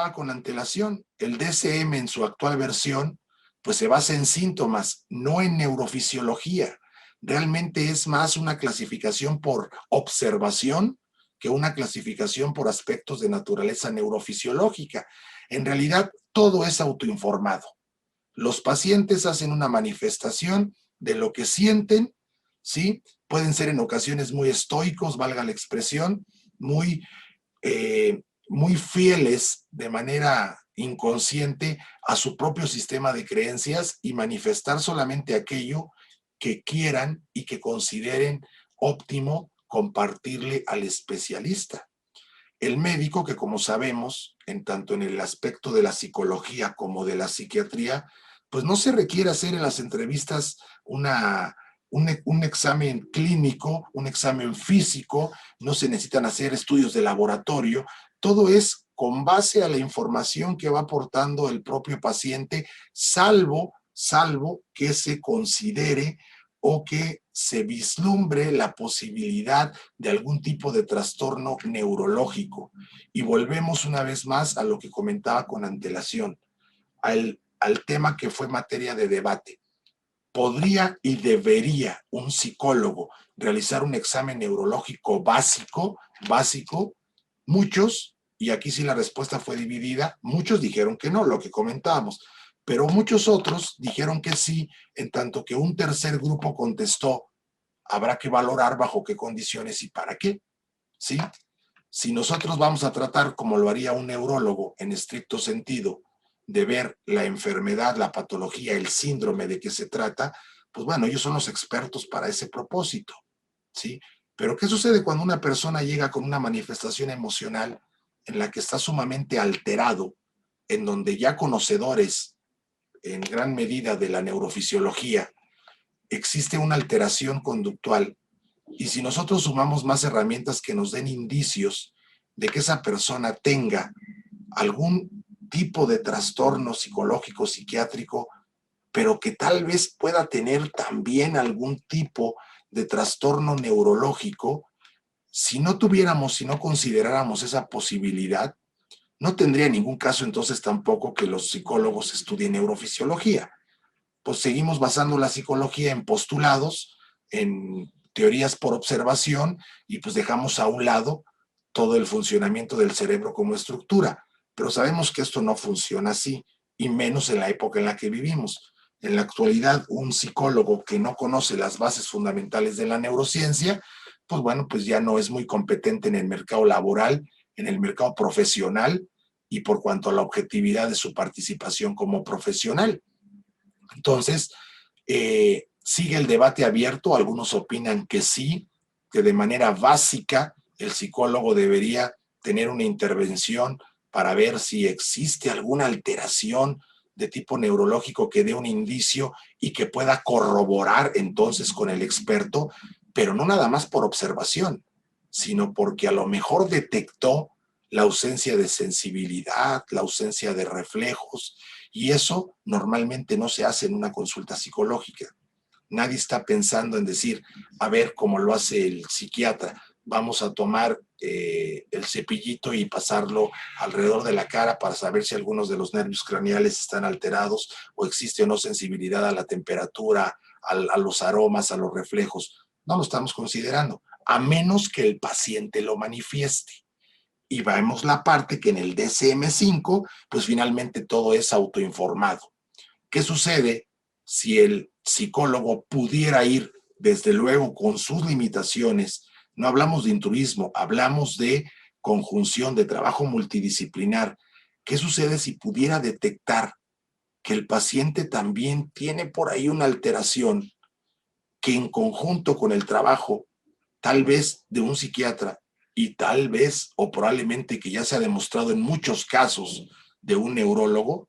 comentaba con antelación, el DSM en su actual versión, pues se basa en síntomas, no en neurofisiología. Realmente es más una clasificación por observación que una clasificación por aspectos de naturaleza neurofisiológica. En realidad, todo es autoinformado. Los pacientes hacen una manifestación de lo que sienten, ¿sí? Pueden ser en ocasiones muy estoicos, valga la expresión, muy fieles de manera inconsciente a su propio sistema de creencias y manifestar solamente aquello que quieran y que consideren óptimo compartirle al especialista. El médico, que como sabemos, en tanto en el aspecto de la psicología como de la psiquiatría, pues no se requiere hacer en las entrevistas un examen clínico, un examen físico, no se necesitan hacer estudios de laboratorio, todo es con base a la información que va aportando el propio paciente, salvo que se considere o que se vislumbre la posibilidad de algún tipo de trastorno neurológico. Y volvemos una vez más a lo que comentaba con antelación, al tema que fue materia de debate. ¿Podría y debería un psicólogo realizar un examen neurológico básico? Muchos, y aquí sí la respuesta fue dividida, muchos dijeron que no, lo que comentábamos, pero muchos otros dijeron que sí, en tanto que un tercer grupo contestó, habrá que valorar bajo qué condiciones y para qué, ¿sí? Si nosotros vamos a tratar, como lo haría un neurólogo en estricto sentido, de ver la enfermedad, la patología, el síndrome de que se trata, pues bueno, ellos son los expertos para ese propósito, ¿sí? Pero ¿qué sucede cuando una persona llega con una manifestación emocional en la que está sumamente alterado, en donde ya conocedores en gran medida de la neurofisiología, existe una alteración conductual? Y si nosotros sumamos más herramientas que nos den indicios de que esa persona tenga algún tipo de trastorno psicológico, psiquiátrico, pero que tal vez pueda tener también algún tipo de trastorno neurológico, si no consideráramos esa posibilidad, no tendría ningún caso entonces tampoco que los psicólogos estudien neurofisiología. Pues seguimos basando la psicología en postulados, en teorías por observación, y pues dejamos a un lado todo el funcionamiento del cerebro como estructura. Pero sabemos que esto no funciona así, y menos en la época en la que vivimos. En la actualidad, un psicólogo que no conoce las bases fundamentales de la neurociencia, pues bueno, pues ya no es muy competente en el mercado laboral, en el mercado profesional, y por cuanto a la objetividad de su participación como profesional. Entonces, sigue el debate abierto. Algunos opinan que sí, que de manera básica el psicólogo debería tener una intervención para ver si existe alguna alteración de tipo neurológico que dé un indicio y que pueda corroborar entonces con el experto, pero no nada más por observación, sino porque a lo mejor detectó la ausencia de sensibilidad, la ausencia de reflejos, y eso normalmente no se hace en una consulta psicológica. Nadie está pensando en decir, a ver, como lo hace el psiquiatra, vamos a tomar el cepillito y pasarlo alrededor de la cara para saber si algunos de los nervios craneales están alterados o existe o no sensibilidad a la temperatura, a los aromas, a los reflejos. No lo estamos considerando, a menos que el paciente lo manifieste. Y vemos la parte que en el DSM-5, pues finalmente todo es autoinformado. ¿Qué sucede si el psicólogo pudiera ir, desde luego, con sus limitaciones? No hablamos de intruismo, hablamos de conjunción, de trabajo multidisciplinar. ¿Qué sucede si pudiera detectar que el paciente también tiene por ahí una alteración que en conjunto con el trabajo, tal vez de un psiquiatra, y tal vez o probablemente que ya se ha demostrado en muchos casos de un neurólogo,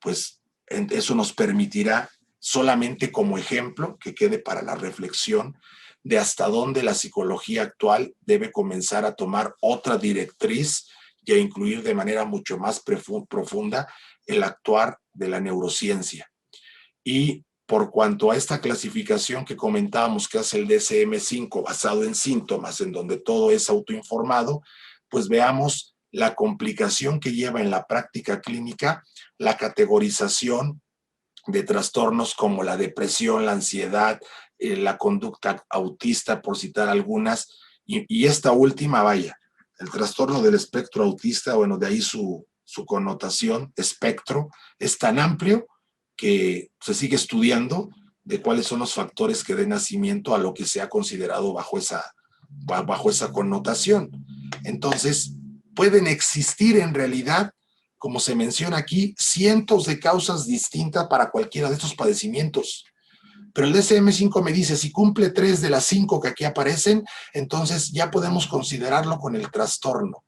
pues eso nos permitirá solamente como ejemplo que quede para la reflexión de hasta dónde la psicología actual debe comenzar a tomar otra directriz y a incluir de manera mucho más profunda el actuar de la neurociencia. Y por cuanto a esta clasificación que comentábamos que hace el DSM-5 basado en síntomas, en donde todo es autoinformado, pues veamos la complicación que lleva en la práctica clínica la categorización de trastornos como la depresión, la ansiedad, la conducta autista, por citar algunas, y esta última, vaya, el trastorno del espectro autista, bueno, de ahí su connotación, espectro, es tan amplio que se sigue estudiando de cuáles son los factores que den nacimiento a lo que se ha considerado bajo esa connotación. Entonces, pueden existir en realidad, como se menciona aquí, cientos de causas distintas para cualquiera de estos padecimientos. Pero el DSM-5 me dice, si cumple 3 de las 5 que aquí aparecen, entonces ya podemos considerarlo con el trastorno.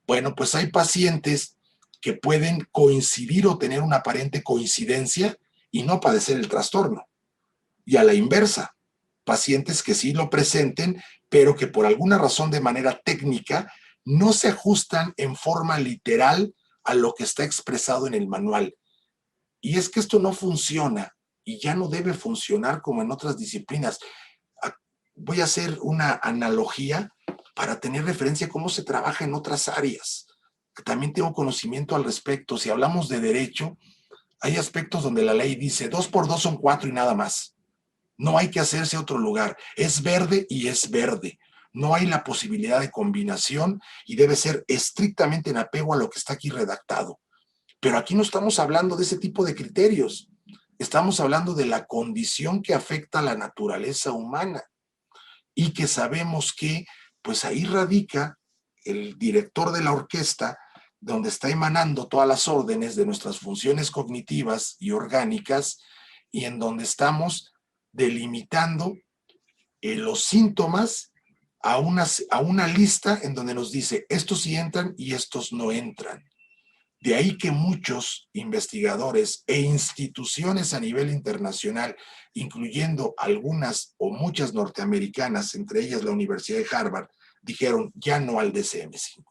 Bueno, pues hay pacientes que pueden coincidir o tener una aparente coincidencia y no padecer el trastorno. Y a la inversa, pacientes que sí lo presenten, pero que por alguna razón de manera técnica no se ajustan en forma literal a lo que está expresado en el manual. Y es que esto no funciona y ya no debe funcionar como en otras disciplinas. Voy a hacer una analogía para tener referencia a cómo se trabaja en otras áreas. También tengo conocimiento al respecto. Si hablamos de derecho, hay aspectos donde la ley dice 2 por 2 son 4 y nada más. No hay que hacerse a otro lugar. Es verde y es verde. No hay la posibilidad de combinación y debe ser estrictamente en apego a lo que está aquí redactado. Pero aquí no estamos hablando de ese tipo de criterios. Estamos hablando de la condición que afecta a la naturaleza humana y que sabemos que, pues ahí radica el director de la orquesta, donde está emanando todas las órdenes de nuestras funciones cognitivas y orgánicas, y en donde estamos delimitando los síntomas a una lista en donde nos dice, estos sí entran y estos no entran. De ahí que muchos investigadores e instituciones a nivel internacional, incluyendo algunas o muchas norteamericanas, entre ellas la Universidad de Harvard, dijeron ya no al DSM-5,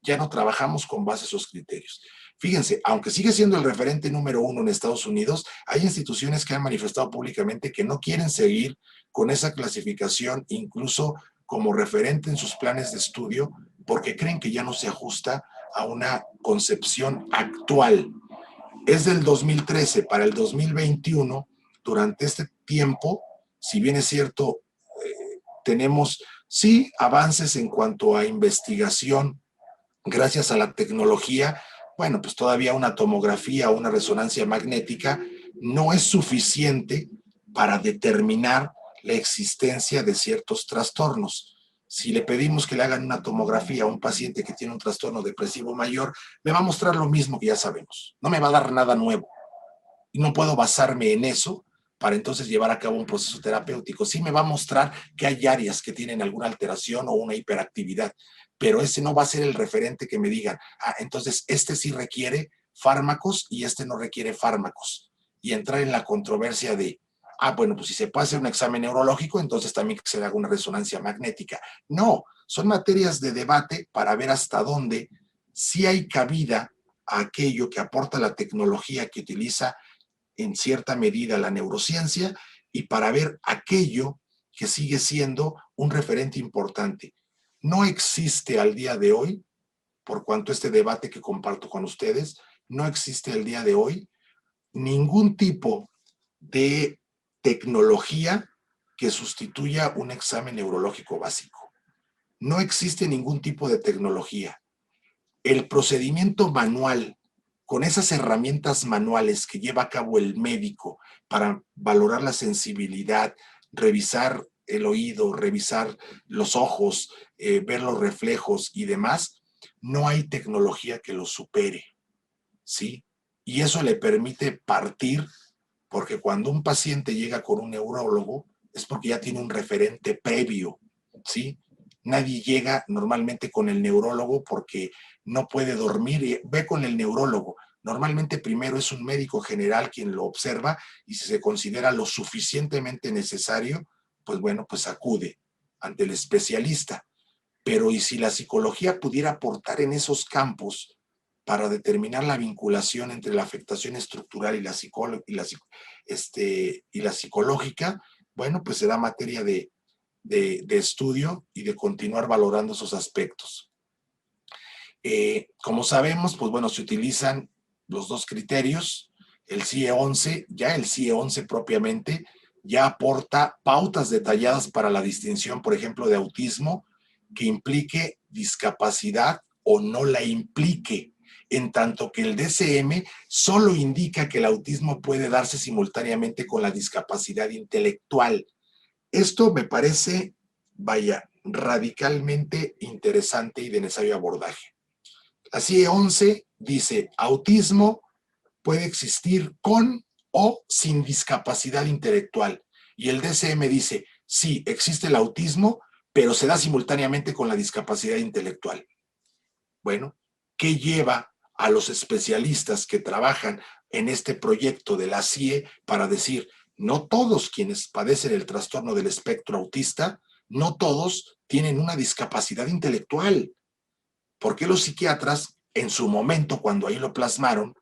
ya no trabajamos con base a esos criterios. Fíjense, aunque sigue siendo el referente número 1 en Estados Unidos, hay instituciones que han manifestado públicamente que no quieren seguir con esa clasificación, incluso como referente en sus planes de estudio, porque creen que ya no se ajusta a una concepción actual. Es del 2013 para el 2021, durante este tiempo, si bien es cierto, tenemos sí avances en cuanto a investigación gracias a la tecnología. Bueno, pues todavía una tomografía o una resonancia magnética no es suficiente para determinar la existencia de ciertos trastornos. Si le pedimos que le hagan una tomografía a un paciente que tiene un trastorno depresivo mayor, me va a mostrar lo mismo que ya sabemos. No me va a dar nada nuevo. Y no puedo basarme en eso para entonces llevar a cabo un proceso terapéutico. Sí me va a mostrar que hay áreas que tienen alguna alteración o una hiperactividad, pero ese no va a ser el referente que me digan, entonces este sí requiere fármacos y este no requiere fármacos. Y entrar en la controversia de, bueno, pues si se puede hacer un examen neurológico, entonces también que se haga una resonancia magnética. No, son materias de debate para ver hasta dónde sí hay cabida a aquello que aporta la tecnología que utiliza en cierta medida la neurociencia y para ver aquello que sigue siendo un referente importante. No existe al día de hoy, por cuanto este debate que comparto con ustedes, no existe al día de hoy ningún tipo de tecnología que sustituya un examen neurológico básico. No existe ningún tipo de tecnología. El procedimiento manual, con esas herramientas manuales que lleva a cabo el médico para valorar la sensibilidad, revisar el oído, revisar los ojos, ver los reflejos y demás, no hay tecnología que lo supere, ¿sí? Y eso le permite partir, porque cuando un paciente llega con un neurólogo es porque ya tiene un referente previo, ¿sí? Nadie llega normalmente con el neurólogo porque no puede dormir y ve con el neurólogo. Normalmente primero es un médico general quien lo observa y si se considera lo suficientemente necesario, pues bueno, pues acude ante el especialista. Pero ¿y si la psicología pudiera aportar en esos campos para determinar la vinculación entre la afectación estructural y la psicológica? Bueno, pues será materia de estudio y de continuar valorando esos aspectos. Como sabemos, pues bueno, se utilizan los dos criterios. El CIE-11, ya el CIE-11 propiamente, ya aporta pautas detalladas para la distinción, por ejemplo, de autismo, que implique discapacidad o no la implique, en tanto que el DSM solo indica que el autismo puede darse simultáneamente con la discapacidad intelectual. Esto me parece, vaya, radicalmente interesante y de necesario abordaje. La CIE-11 dice, autismo puede existir con o sin discapacidad intelectual. Y el DSM dice, sí, existe el autismo, pero se da simultáneamente con la discapacidad intelectual. Bueno, ¿qué lleva a los especialistas que trabajan en este proyecto de la CIE para decir, no todos quienes padecen el trastorno del espectro autista, no todos tienen una discapacidad intelectual? ¿Por qué los psiquiatras, en su momento, cuando ahí lo plasmaron,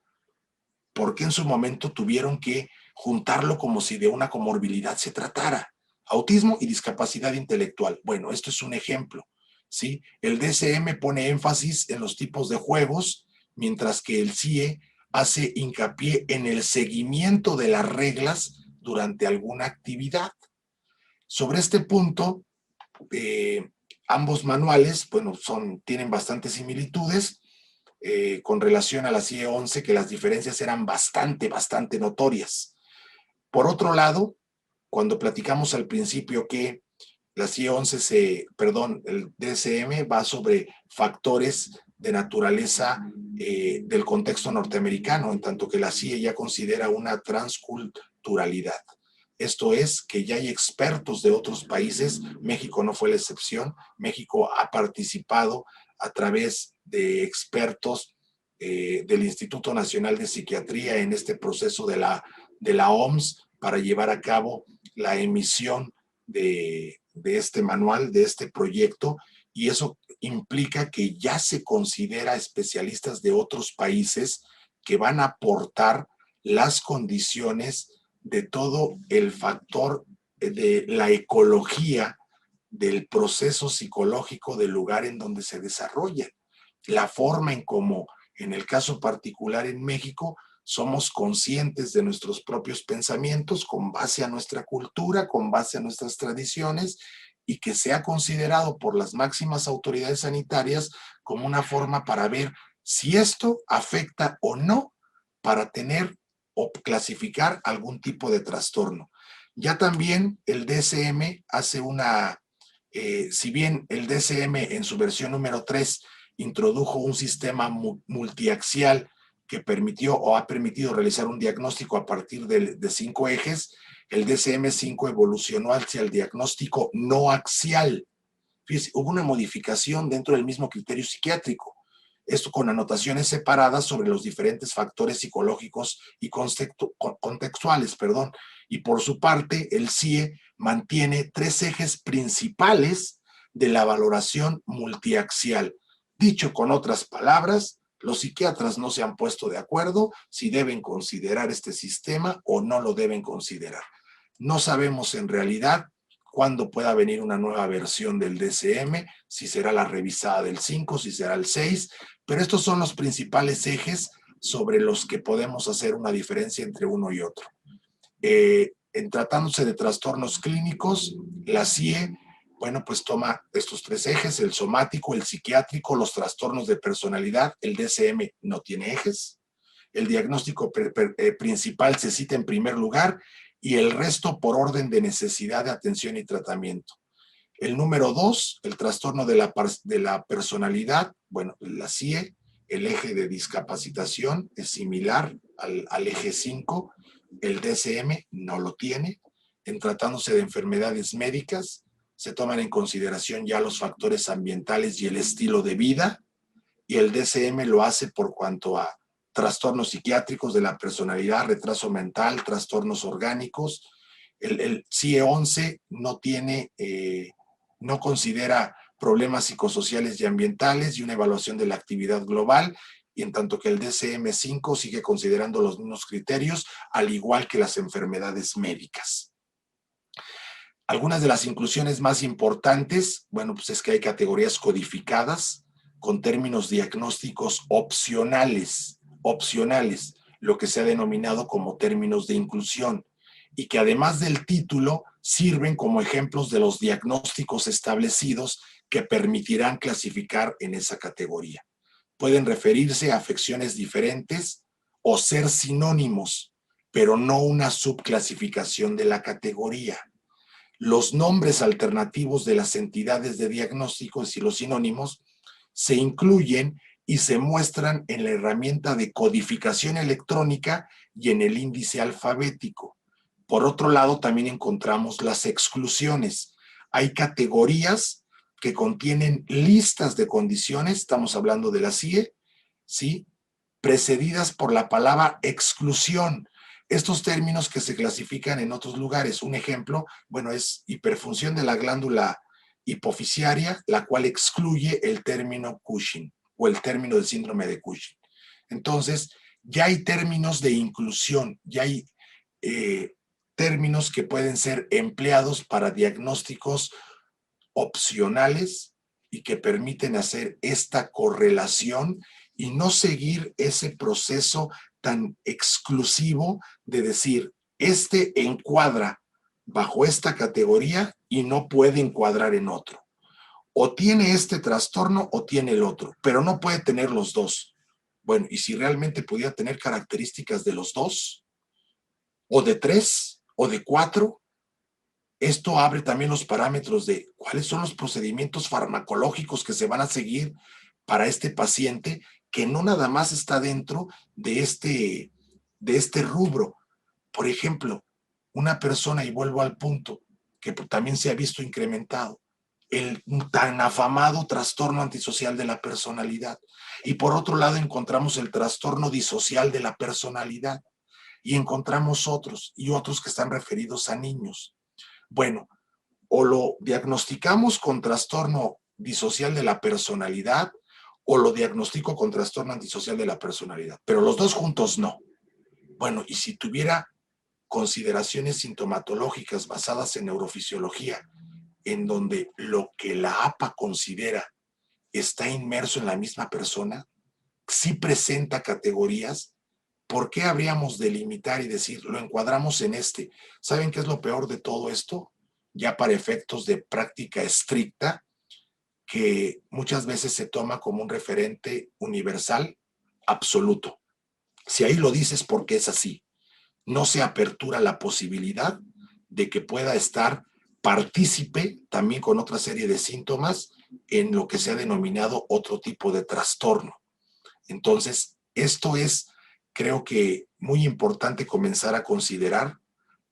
por qué en su momento tuvieron que juntarlo como si de una comorbilidad se tratara? Autismo y discapacidad intelectual. Bueno, esto es un ejemplo, ¿sí? El DSM pone énfasis en los tipos de juegos, mientras que el CIE hace hincapié en el seguimiento de las reglas durante alguna actividad. Sobre este punto, ambos manuales, bueno, tienen bastantes similitudes con relación a la CIE-11, que las diferencias eran bastante notorias. Por otro lado, cuando platicamos al principio que la CIE-11, el DSM va sobre factores de naturaleza del contexto norteamericano, en tanto que la CIE ya considera una transculturalidad. Esto es que ya hay expertos de otros países, México no fue la excepción, México ha participado a través de expertos del Instituto Nacional de Psiquiatría en este proceso de la OMS para llevar a cabo la emisión de este manual, de este proyecto, y eso implica que ya se considera especialistas de otros países que van a aportar las condiciones de todo el factor de la ecología del proceso psicológico del lugar en donde se desarrolla. La forma en cómo, en el caso particular en México, somos conscientes de nuestros propios pensamientos con base a nuestra cultura, con base a nuestras tradiciones, y que sea considerado por las máximas autoridades sanitarias como una forma para ver si esto afecta o no para tener o clasificar algún tipo de trastorno. Ya también el DSM hace si bien el DSM en su versión número 3 introdujo un sistema multiaxial que permitió o ha permitido realizar un diagnóstico a partir de 5 ejes, el DSM-5 evolucionó hacia el diagnóstico no axial. Fíjese, hubo una modificación dentro del mismo criterio psiquiátrico. Esto con anotaciones separadas sobre los diferentes factores psicológicos y contextuales, perdón. Y por su parte, el CIE mantiene 3 ejes principales de la valoración multiaxial. Dicho con otras palabras, los psiquiatras no se han puesto de acuerdo si deben considerar este sistema o no lo deben considerar. No sabemos en realidad cuándo pueda venir una nueva versión del DSM, si será la revisada del 5, si será el 6, pero estos son los principales ejes sobre los que podemos hacer una diferencia entre uno y otro. En tratándose de trastornos clínicos, la CIE, bueno, pues toma estos 3 ejes, el somático, el psiquiátrico, los trastornos de personalidad. El DSM no tiene ejes. El diagnóstico principal se cita en primer lugar y el resto por orden de necesidad de atención y tratamiento. El número 2, el trastorno de la personalidad, bueno, la CIE, el eje de discapacitación es similar al eje 5, el DSM no lo tiene. En tratándose de enfermedades médicas, se toman en consideración ya los factores ambientales y el estilo de vida, y el DSM lo hace por cuanto a trastornos psiquiátricos de la personalidad, retraso mental, trastornos orgánicos. El CIE-11 no considera problemas psicosociales y ambientales y una evaluación de la actividad global, y en tanto que el DSM-5 sigue considerando los mismos criterios, al igual que las enfermedades médicas. Algunas de las inclusiones más importantes, bueno, pues es que hay categorías codificadas con términos diagnósticos opcionales, lo que se ha denominado como términos de inclusión, y que además del título sirven como ejemplos de los diagnósticos establecidos que permitirán clasificar en esa categoría. Pueden referirse a afecciones diferentes o ser sinónimos, pero no una subclasificación de la categoría. Los nombres alternativos de las entidades de diagnósticos y los sinónimos se incluyen y se muestran en la herramienta de codificación electrónica y en el índice alfabético. Por otro lado, también encontramos las exclusiones. Hay categorías que contienen listas de condiciones, estamos hablando de la CIE, ¿sí?, precedidas por la palabra exclusión. Estos términos que se clasifican en otros lugares. Un ejemplo, bueno, es hiperfunción de la glándula hipofisiaria, la cual excluye el término Cushing o el término del síndrome de Cushing. Entonces, ya hay términos de inclusión, ya hay términos que pueden ser empleados para diagnósticos opcionales y que permiten hacer esta correlación y no seguir ese proceso tan exclusivo de decir, este encuadra bajo esta categoría y no puede encuadrar en otro. O tiene este trastorno o tiene el otro, pero no puede tener los dos. Bueno, ¿y si realmente pudiera tener características de los dos? ¿O de tres? ¿O de cuatro? Esto abre también los parámetros de cuáles son los procedimientos farmacológicos que se van a seguir para este paciente que no nada más está dentro de este rubro. Por ejemplo, una persona, y vuelvo al punto, que también se ha visto incrementado, el tan afamado trastorno antisocial de la personalidad. Y por otro lado encontramos el trastorno disocial de la personalidad. Y encontramos otros, y otros que están referidos a niños. Bueno, o lo diagnosticamos con trastorno disocial de la personalidad o lo diagnostico con trastorno antisocial de la personalidad, pero los dos juntos no. Bueno, y si tuviera consideraciones sintomatológicas basadas en neurofisiología, en donde lo que la APA considera está inmerso en la misma persona, sí presenta categorías, ¿por qué habríamos de limitar y decir, lo encuadramos en este? ¿Saben qué es lo peor de todo esto? Ya para efectos de práctica estricta, que muchas veces se toma como un referente universal absoluto. Si ahí lo dices porque es así, no se apertura la posibilidad de que pueda estar partícipe también con otra serie de síntomas en lo que se ha denominado otro tipo de trastorno. Entonces, esto es, creo que, muy importante comenzar a considerar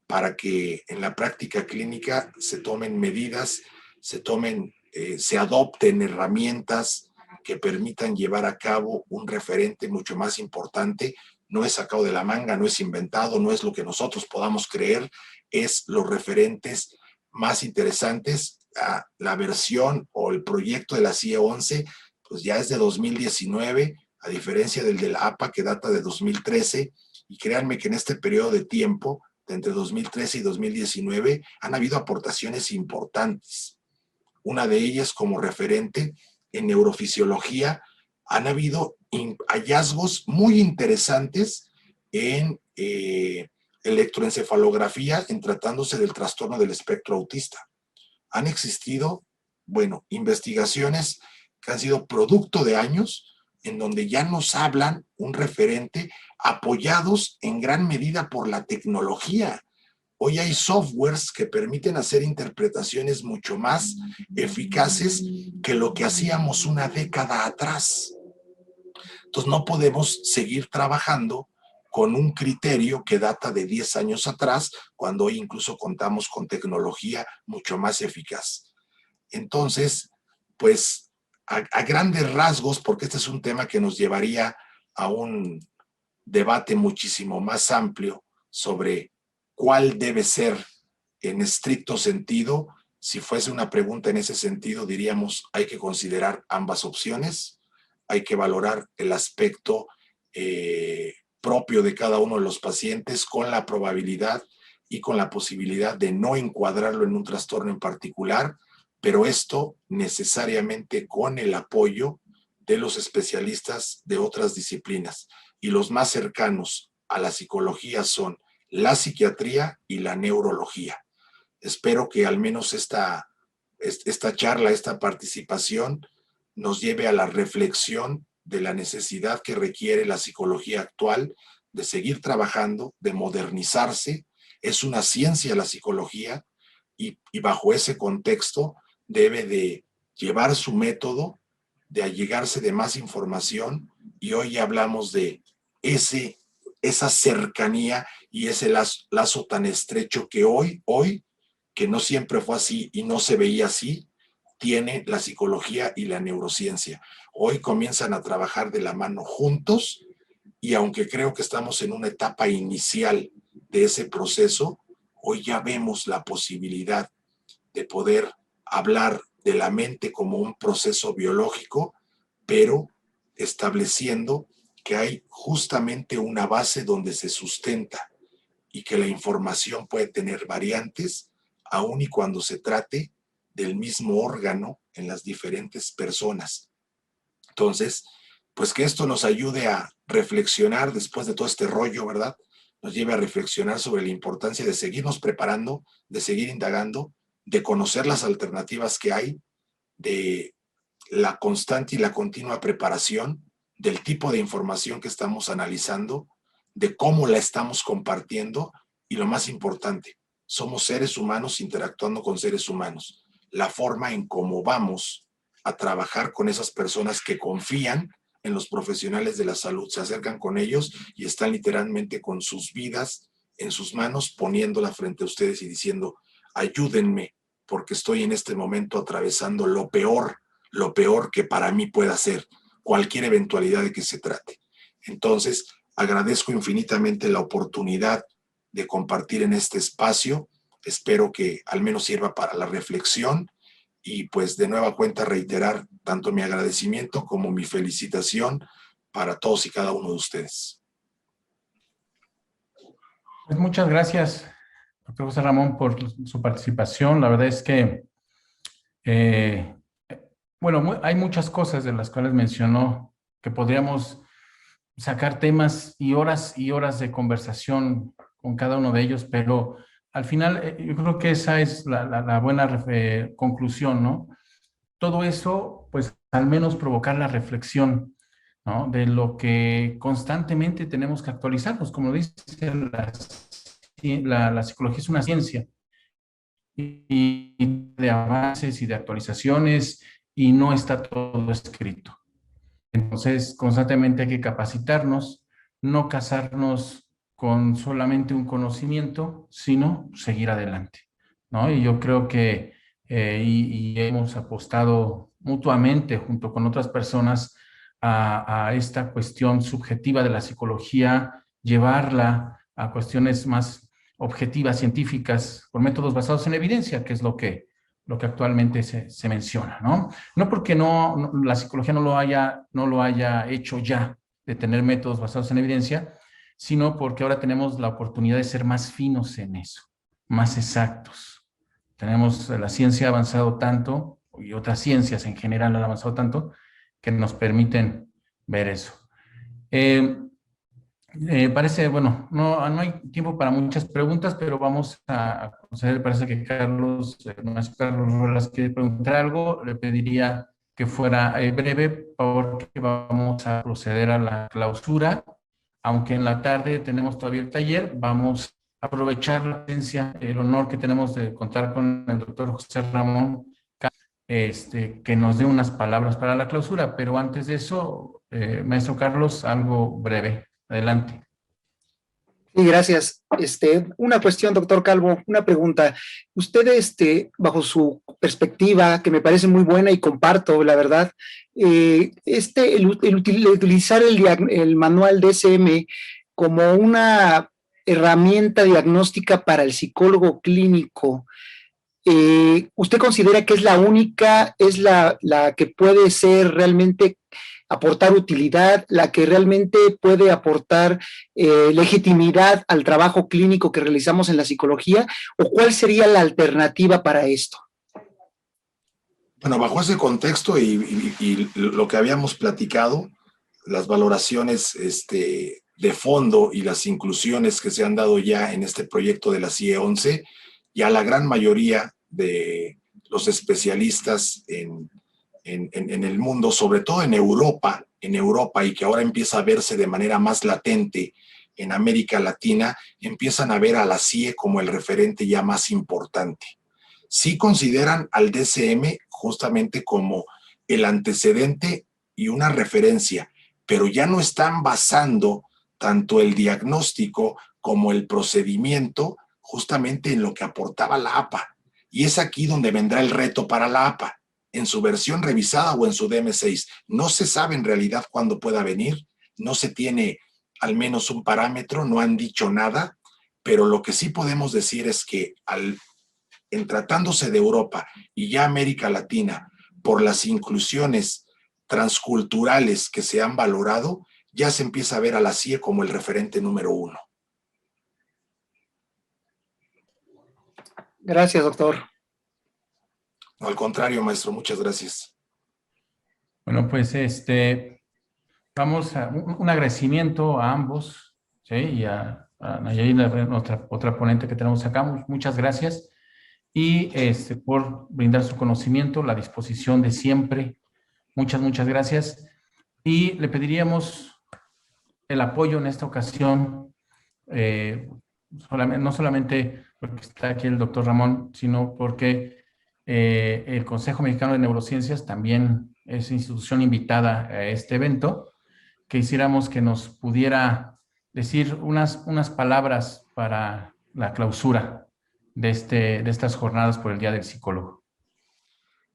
para que en la práctica clínica se tomen medidas, se adopten herramientas que permitan llevar a cabo un referente mucho más importante. No es sacado de la manga, no es inventado, no es lo que nosotros podamos creer, es los referentes más interesantes. La versión o el proyecto de la CIE 11, pues ya es de 2019, a diferencia del de la APA que data de 2013, y créanme que en este periodo de tiempo, de entre 2013 y 2019, han habido aportaciones importantes. Una de ellas como referente en neurofisiología, han habido hallazgos muy interesantes en electroencefalografía en tratándose del trastorno del espectro autista. Han existido, bueno, investigaciones que han sido producto de años en donde ya nos hablan un referente apoyados en gran medida por la tecnología. Hoy hay softwares que permiten hacer interpretaciones mucho más eficaces que lo que hacíamos una década atrás. Entonces no podemos seguir trabajando con un criterio que data de 10 años atrás, cuando hoy incluso contamos con tecnología mucho más eficaz. Entonces, pues a grandes rasgos, porque este es un tema que nos llevaría a un debate muchísimo más amplio sobre cuál debe ser en estricto sentido. Si fuese una pregunta en ese sentido, diríamos, hay que considerar ambas opciones, hay que valorar el aspecto propio de cada uno de los pacientes con la probabilidad y con la posibilidad de no encuadrarlo en un trastorno en particular, pero esto necesariamente con el apoyo de los especialistas de otras disciplinas, y los más cercanos a la psicología son la psiquiatría y la neurología. Espero que al menos esta charla, esta participación, nos lleve a la reflexión de la necesidad que requiere la psicología actual de seguir trabajando, de modernizarse. Es una ciencia la psicología, y bajo ese contexto debe de llevar su método, de allegarse de más información, y hoy ya hablamos de esa cercanía y ese lazo tan estrecho que hoy, que no siempre fue así y no se veía así, tiene la psicología y la neurociencia. Hoy comienzan a trabajar de la mano juntos, y aunque creo que estamos en una etapa inicial de ese proceso, hoy ya vemos la posibilidad de poder hablar de la mente como un proceso biológico, pero estableciendo que hay justamente una base donde se sustenta, y que la información puede tener variantes, aun y cuando se trate del mismo órgano en las diferentes personas. Entonces, pues que esto nos ayude a reflexionar después de todo este rollo, ¿verdad? Nos lleve a reflexionar sobre la importancia de seguirnos preparando, de seguir indagando, de conocer las alternativas que hay, de la constante y la continua preparación, del tipo de información que estamos analizando, de cómo la estamos compartiendo, y lo más importante, somos seres humanos interactuando con seres humanos. La forma en cómo vamos a trabajar con esas personas que confían en los profesionales de la salud, se acercan con ellos y están literalmente con sus vidas en sus manos, poniéndola frente a ustedes y diciendo: ayúdenme, porque estoy en este momento atravesando lo peor que para mí pueda ser, cualquier eventualidad de que se trate. Entonces, agradezco infinitamente la oportunidad de compartir en este espacio. Espero que al menos sirva para la reflexión, y pues de nueva cuenta reiterar tanto mi agradecimiento como mi felicitación para todos y cada uno de ustedes. Pues muchas gracias, doctor José Ramón, por su participación. La verdad es que, bueno, hay muchas cosas de las cuales mencionó que podríamos sacar temas y horas de conversación con cada uno de ellos, pero al final yo creo que esa es la buena conclusión, ¿no? Todo eso, pues al menos provocar la reflexión, ¿no? De lo que constantemente tenemos que actualizarnos. Como dice, la psicología es una ciencia, y de avances y de actualizaciones, y no está todo escrito. Entonces, constantemente hay que capacitarnos, no casarnos con solamente un conocimiento, sino seguir adelante, ¿no? Y yo creo que y hemos apostado mutuamente junto con otras personas a esta cuestión subjetiva de la psicología, llevarla a cuestiones más objetivas, científicas, por métodos basados en evidencia, que es lo que actualmente se menciona, ¿no? No porque la psicología no lo haya hecho ya, de tener métodos basados en evidencia, sino porque ahora tenemos la oportunidad de ser más finos en eso, más exactos. La ciencia ha avanzado tanto, y otras ciencias en general han avanzado tanto, que nos permiten ver eso. Parece, bueno, no hay tiempo para muchas preguntas, pero vamos a proceder. Parece que Carlos Ruelas quiere preguntar algo. Le pediría que fuera breve, porque vamos a proceder a la clausura. Aunque en la tarde tenemos todavía el taller, vamos a aprovechar la presencia, el honor que tenemos de contar con el doctor José Ramón, que nos dé unas palabras para la clausura. Pero antes de eso, maestro Carlos, algo breve. Adelante. Sí, gracias. Una cuestión, doctor Calvo, una pregunta. Usted, bajo su perspectiva, que me parece muy buena y comparto, la verdad, el utilizar el manual DSM como una herramienta diagnóstica para el psicólogo clínico, ¿usted considera que es la única, es la que puede ser realmente aportar utilidad, la que realmente puede aportar legitimidad al trabajo clínico que realizamos en la psicología, o cuál sería la alternativa para esto? Bueno, bajo ese contexto y lo que habíamos platicado, las valoraciones de fondo y las inclusiones que se han dado ya en este proyecto de la CIE 11, ya la gran mayoría de los especialistas en el mundo, sobre todo en Europa, y que ahora empieza a verse de manera más latente en América Latina, empiezan a ver a la CIE como el referente ya más importante. Sí consideran al DCM justamente como el antecedente y una referencia, pero ya no están basando tanto el diagnóstico como el procedimiento justamente en lo que aportaba la APA. Y es aquí donde vendrá el reto para la APA, en su versión revisada o en su DM6. No se sabe en realidad cuándo pueda venir, no se tiene al menos un parámetro, no han dicho nada, pero lo que sí podemos decir es que en tratándose de Europa y ya América Latina, por las inclusiones transculturales que se han valorado, ya se empieza a ver a la CIE como el referente número 1. Gracias, doctor. No, al contrario, maestro, muchas gracias. Bueno, pues vamos a un agradecimiento a ambos, ¿sí? Y a Nayarina, nuestra otra ponente que tenemos acá. Muchas gracias. Y por brindar su conocimiento, la disposición de siempre. Muchas gracias. Y le pediríamos el apoyo en esta ocasión, no solamente porque está aquí el doctor Ramón, sino porque el Consejo Mexicano de Neurociencias también es institución invitada a este evento, que hiciéramos que nos pudiera decir unas palabras para la clausura de estas jornadas por el Día del Psicólogo.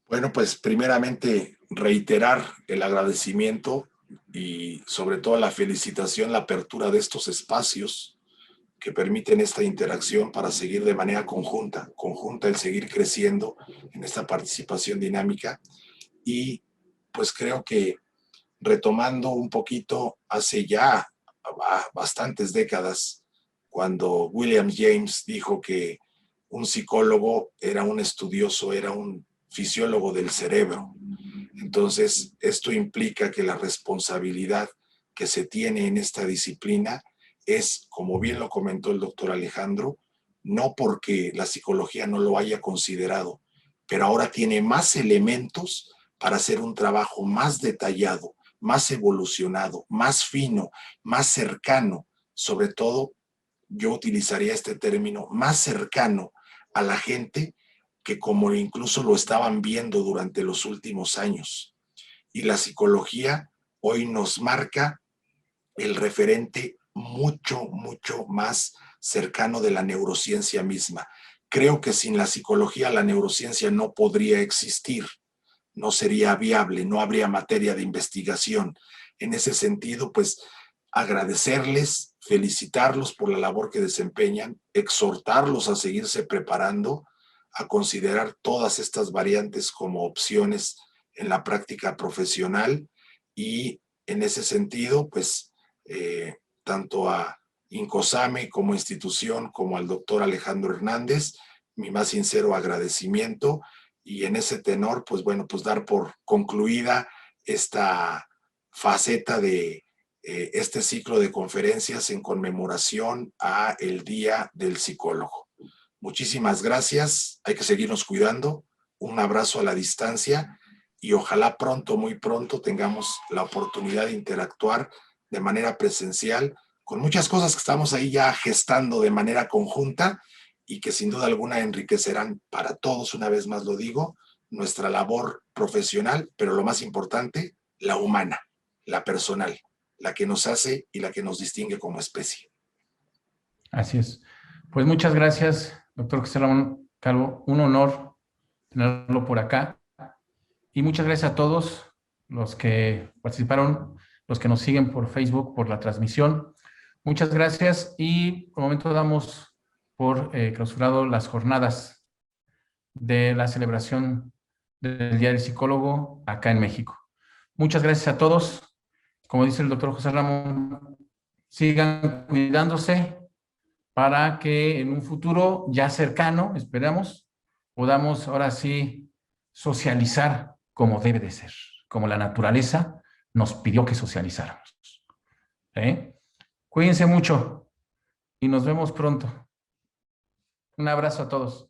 Bueno, pues primeramente reiterar el agradecimiento y sobre todo la felicitación, la apertura de estos espacios que permiten esta interacción para seguir de manera conjunta el seguir creciendo en esta participación dinámica. Y pues creo que retomando un poquito hace ya bastantes décadas, cuando William James dijo que un psicólogo era un estudioso, era un fisiólogo del cerebro. Entonces, esto implica que la responsabilidad que se tiene en esta disciplina es, como bien lo comentó el doctor Alejandro, no porque la psicología no lo haya considerado, pero ahora tiene más elementos para hacer un trabajo más detallado, más evolucionado, más fino, más cercano, sobre todo, yo utilizaría este término, más cercano a la gente que como incluso lo estaban viendo durante los últimos años. Y la psicología hoy nos marca el referente mucho más cercano de la neurociencia misma. Creo que sin la psicología la neurociencia no podría existir, no sería viable, no habría materia de investigación. En ese sentido, pues agradecerles, felicitarlos por la labor que desempeñan, exhortarlos a seguirse preparando, a considerar todas estas variantes como opciones en la práctica profesional y en ese sentido, pues tanto a Incosame como institución, como al doctor Alejandro Hernández, mi más sincero agradecimiento y en ese tenor, pues bueno, pues dar por concluida esta faceta de este ciclo de conferencias en conmemoración a el Día del Psicólogo. Muchísimas gracias, hay que seguirnos cuidando, un abrazo a la distancia y ojalá pronto, muy pronto, tengamos la oportunidad de interactuar de manera presencial con muchas cosas que estamos ahí ya gestando de manera conjunta y que sin duda alguna enriquecerán para todos, una vez más lo digo, nuestra labor profesional, pero lo más importante, la humana, la personal, la que nos hace y la que nos distingue como especie. Así es. Pues muchas gracias, doctor José Ramón Calvo. Un honor tenerlo por acá. Y muchas gracias a todos los que participaron, los que nos siguen por Facebook, por la transmisión. Muchas gracias y por el momento damos por clausurado las jornadas de la celebración del Día del Psicólogo acá en México. Muchas gracias a todos. Como dice el doctor José Ramón, sigan cuidándose para que en un futuro ya cercano, esperamos, podamos ahora sí socializar como debe de ser, como la naturaleza nos pidió que socializáramos. Cuídense mucho y nos vemos pronto. Un abrazo a todos.